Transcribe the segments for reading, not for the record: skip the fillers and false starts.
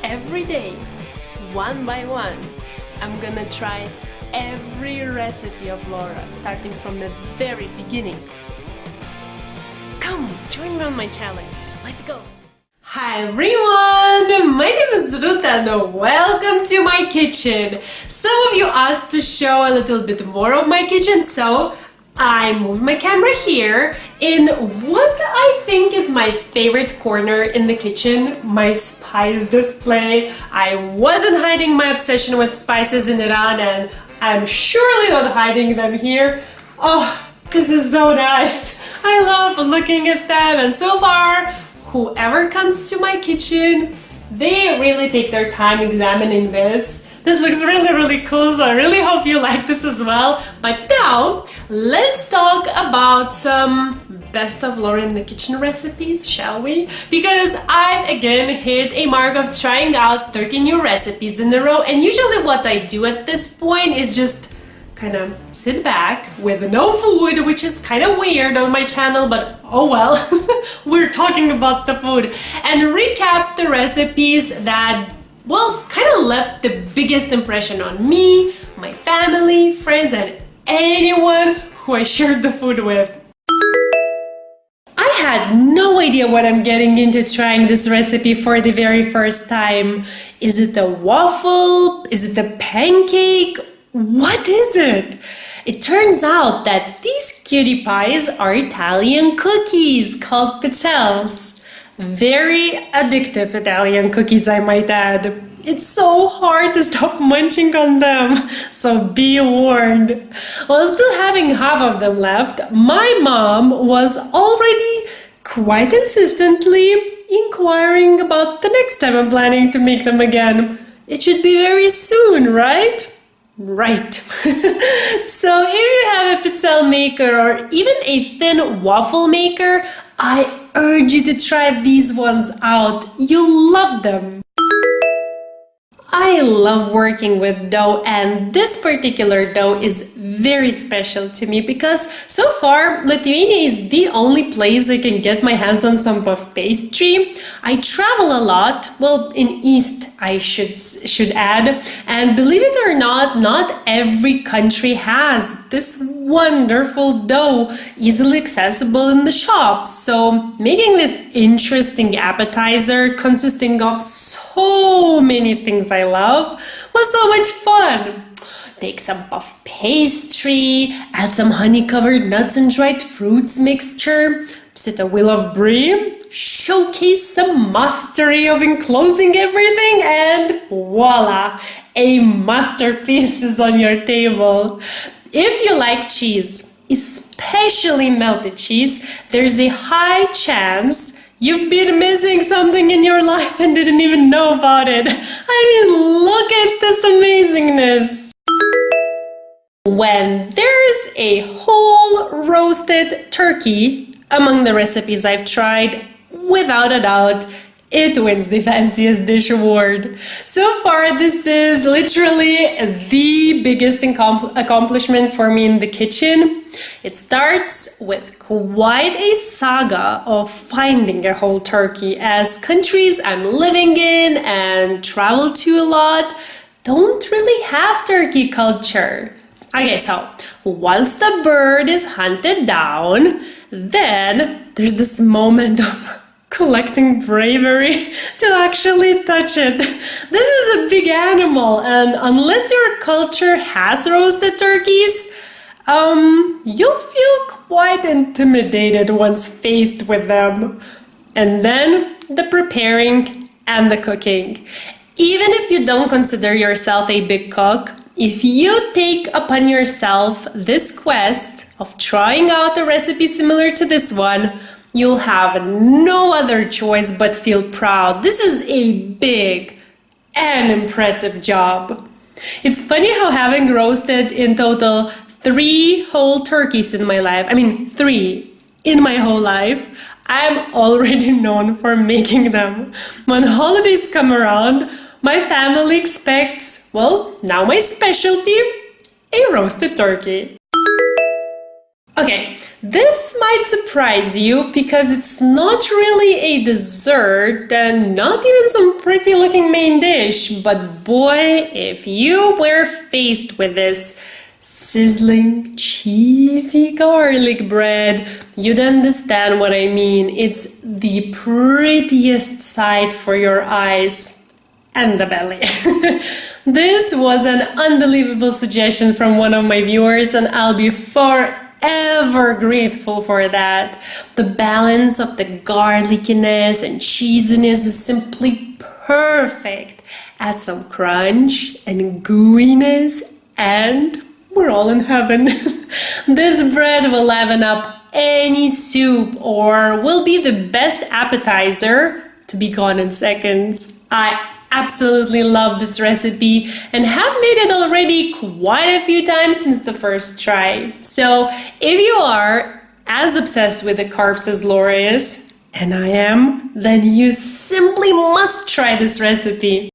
every day, one by one, I'm gonna try every recipe of Laura, starting from the very beginning. Come, join me on my challenge. Let's go! Hi everyone! My name is Ruta and welcome to my kitchen. Some of you asked to show a little bit more of my kitchen, so I moved my camera here in what I think is my favorite corner in the kitchen, my spice display. I wasn't hiding my obsession with spices in Iran, and I'm surely not hiding them here. Oh, this is so nice. I love looking at them, and so far, whoever comes to my kitchen, they really take their time examining this. This looks really cool, so I really hope you like this as well. But now, let's talk about some best of Laura in the kitchen recipes, shall we? Because I've again hit a mark of trying out 30 new recipes in a row, and usually what I do at this point is just kind of sit back with no food, which is kind of weird on my channel, but oh well, we're talking about the food, and recap the recipes that, well, kind of left the biggest impression on me, my family, friends, and anyone who I shared the food with. I had no idea what I'm getting into trying this recipe for the very first time. Is it a waffle? Is it a pancake? What is it? It turns out that these cutie pies are Italian cookies called pizzelles. Very addictive Italian cookies, I might add. It's so hard to stop munching on them, so be warned. While still having half of them left, my mom was already quite insistently inquiring about the next time I'm planning to make them again. It should be very soon, right? Right. So if you have a pizzelle maker or even a thin waffle maker, I urge you to try these ones out. You'll love them. I love working with dough, and this particular dough is very special to me because so far Lithuania is the only place I can get my hands on some puff pastry. I travel a lot, well, in East I should add, and believe it or not every country has this wonderful dough easily accessible in the shops. So making this interesting appetizer consisting of so many things I love was so much fun. Take some puff pastry, add some honey-covered nuts and dried fruits mixture, set a wheel of brie, showcase some mastery of enclosing everything, and voila! A masterpiece is on your table. If you like cheese, especially melted cheese, there's a high chance you've been missing something in your life and didn't even know about it. I mean, look at this amazingness. When there's a whole roasted turkey among the recipes I've tried, without a doubt, it wins the fanciest dish award. So far, this is literally the biggest accomplishment for me in the kitchen. It starts with quite a saga of finding a whole turkey, as countries I'm living in and travel to a lot don't really have turkey culture. Okay, so once the bird is hunted down, then there's this moment of collecting bravery to actually touch it. This is a big animal, and unless your culture has roasted turkeys, you'll feel quite intimidated once faced with them. And then the preparing and the cooking. Even if you don't consider yourself a big cook, if you take upon yourself this quest of trying out a recipe similar to this one, you'll have no other choice but feel proud. This is a big and impressive job. It's funny how, having roasted in total 3 whole turkeys in my life, 3 in my whole life, I'm already known for making them. When holidays come around, my family expects, well, now my specialty, a roasted turkey. Okay, this might surprise you because it's not really a dessert and not even some pretty looking main dish, but boy, if you were faced with this sizzling, cheesy garlic bread, you'd understand what I mean. It's the prettiest sight for your eyes and the belly. This was an unbelievable suggestion from one of my viewers, and I'll be forever grateful for that. The balance of the garlickiness and cheesiness is simply perfect. Add some crunch and gooiness and we're all in heaven. This bread will liven up any soup or will be the best appetizer to be gone in seconds. I absolutely love this recipe and have made it already quite a few times since the first try. So if you are as obsessed with the carbs as Laura is, and I am, then you simply must try this recipe.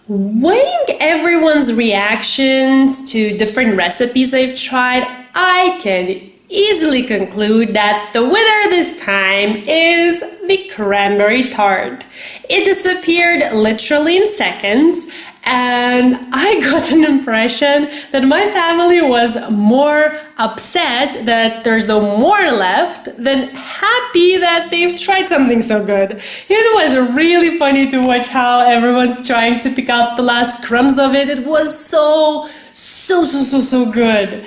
Weighing everyone's reactions to different recipes I've tried, I can easily conclude that the winner this time is the cranberry tart. It disappeared literally in seconds, and I got an impression that my family was more upset that there's no more left than happy that they've tried something so good. It was really funny to watch how everyone's trying to pick out the last crumbs of it. It was so good.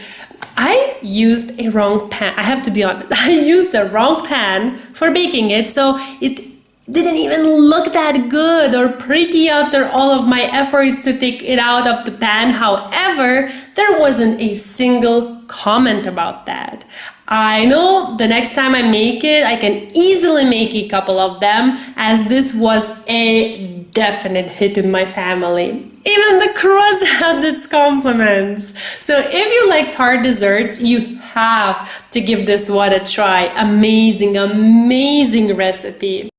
I used a wrong pan. I have to be honest. I used the wrong pan for baking it, so it didn't even look that good or pretty after all of my efforts to take it out of the pan. However, there wasn't a single comment about that. I know the next time I make it, I can easily make a couple of them, as this was a definite hit in my family. Even the crust had its compliments. So if you like tart desserts, you have to give this one a try. Amazing recipe.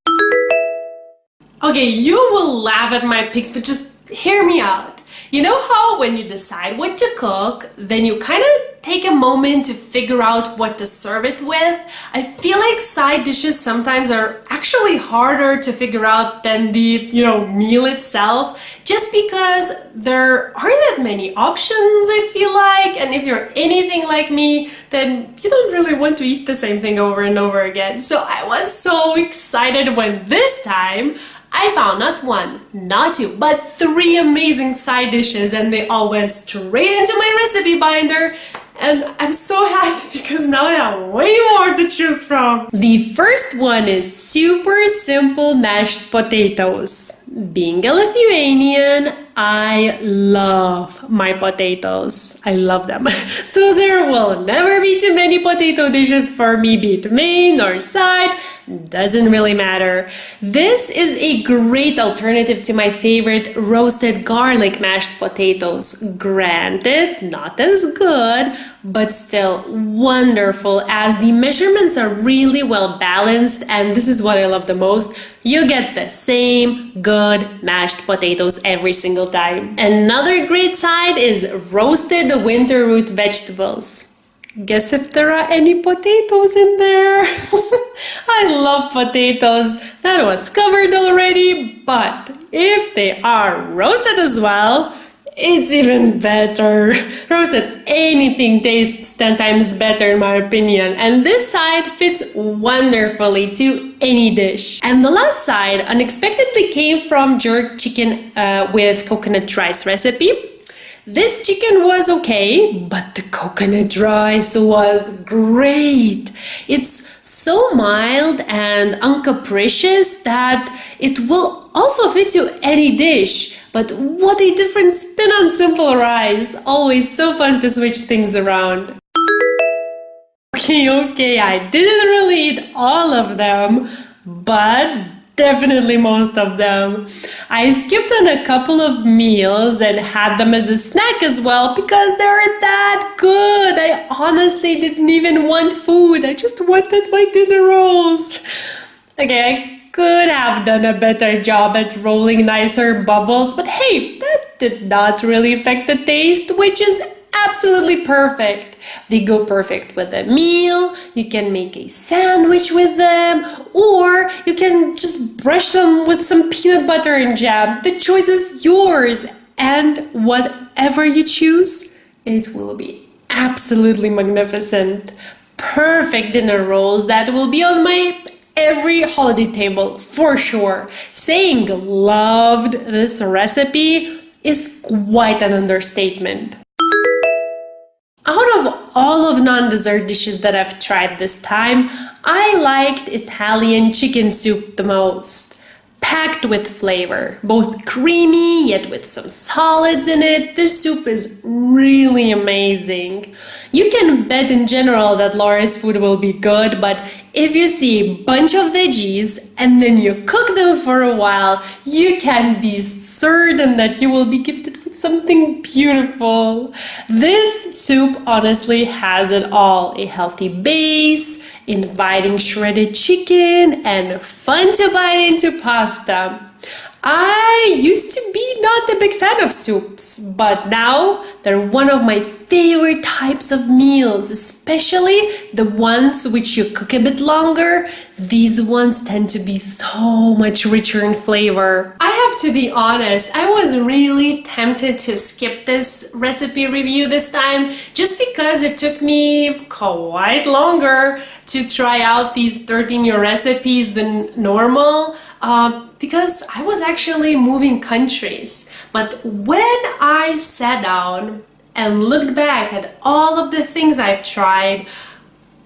Okay, you will laugh at my picks, but just hear me out. You know how when you decide what to cook, then you kind of take a moment to figure out what to serve it with? I feel like side dishes sometimes are actually harder to figure out than the, meal itself, just because there aren't that many options, I feel like, and if you're anything like me, then you don't really want to eat the same thing over and over again. So I was so excited when this time I found not one, not two, but 3 amazing side dishes, and they all went straight into my recipe binder. And I'm so happy because now I have way more to choose from. The first one is super simple mashed potatoes. Being a Lithuanian, I love my potatoes. I love them. So there will never be too many potato dishes for me, be it main or side. Doesn't really matter. This is a great alternative to my favorite roasted garlic mashed potatoes. Granted, not as good, but still wonderful, as the measurements are really well balanced, and this is what I love the most. You get the same good mashed potatoes every single time. Another great side is roasted winter root vegetables. Guess if there are any potatoes in there. I love potatoes. That was covered already, but if they are roasted as well, it's even better. Roasted anything tastes 10 times better in my opinion, and this side fits wonderfully to any dish. And the last side unexpectedly came from jerk chicken with coconut rice recipe. This chicken was okay, but the coconut rice was great. It's so mild and uncapricious that it will also fit to any dish. But what a different spin on simple rice. Always so fun to switch things around. Okay, I didn't really eat all of them, but definitely most of them. I skipped on a couple of meals and had them as a snack as well because they were that good. I honestly didn't even want food. I just wanted my dinner rolls. Okay, I could have done a better job at rolling nicer bubbles, but hey, that did not really affect the taste, which is absolutely perfect. They go perfect with a meal, you can make a sandwich with them, or you can just brush them with some peanut butter and jam. The choice is yours. And whatever you choose, it will be absolutely magnificent. Perfect dinner rolls that will be on my every holiday table for sure. Saying loved this recipe is quite an understatement. Out of all of non-dessert dishes that I've tried this time, I liked Italian chicken soup the most. Packed with flavor, both creamy yet with some solids in it. This soup is really amazing. You can bet in general that Laura's food will be good, but if you see a bunch of veggies and then you cook them for a while, you can be certain that you will be gifted with something beautiful. This soup honestly has it all. A healthy base, inviting shredded chicken, and fun to bite into pasta. I used to be not a big fan of soups, but now they're one of my favorite types of meals, especially the ones which you cook a bit longer. These ones tend to be so much richer in flavor. I have to be honest, I was really tempted to skip this recipe review this time just because it took me quite longer to try out these 13 new recipes than normal. Because I was actually moving countries. But when I sat down and looked back at all of the things I've tried,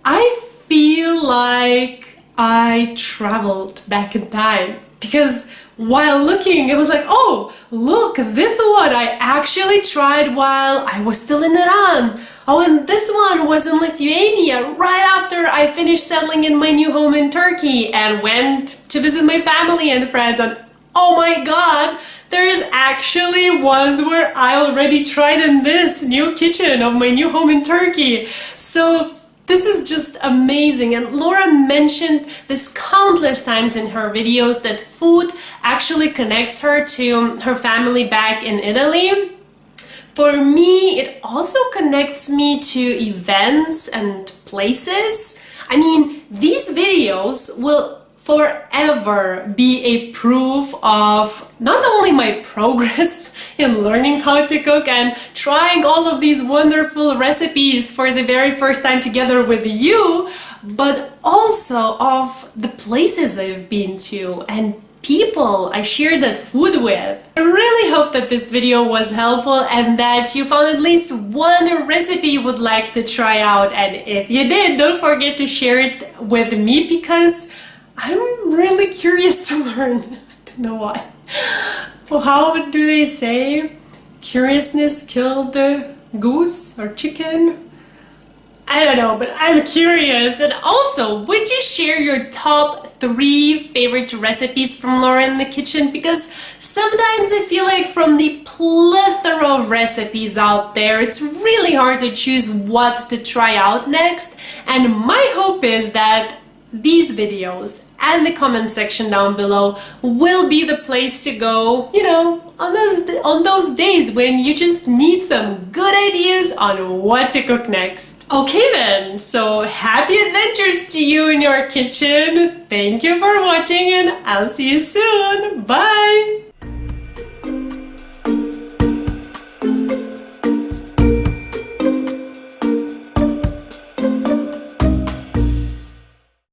I feel like I traveled back in time. Because while looking, it was like, oh, look, this one I actually tried while I was still in Iran. Oh, and this one was in Lithuania right after I finished settling in my new home in Turkey and went to visit my family and friends. And oh my God, there is actually ones where I already tried in this new kitchen of my new home in Turkey. So this is just amazing. And Laura mentioned this countless times in her videos that food actually connects her to her family back in Italy. For me, it also connects me to events and places. I mean, these videos will forever be a proof of not only my progress in learning how to cook and trying all of these wonderful recipes for the very first time together with you, but also of the places I've been to and people I shared that food with. I really hope that this video was helpful and that you found at least one recipe you would like to try out. And if you did, don't forget to share it with me because I'm really curious to learn. I don't know why. Well, how do they say? Curiousness killed the goose or chicken? I don't know, but I'm curious. And also, would you share your top 3 favorite recipes from Laura in the kitchen? Because sometimes I feel like from the plethora of recipes out there, it's really hard to choose what to try out next. And my hope is that these videos and the comment section down below will be the place to go, you know, on those days when you just need some good ideas on what to cook next. Okay then, so happy adventures to you in your kitchen. Thank you for watching and I'll see you soon. Bye!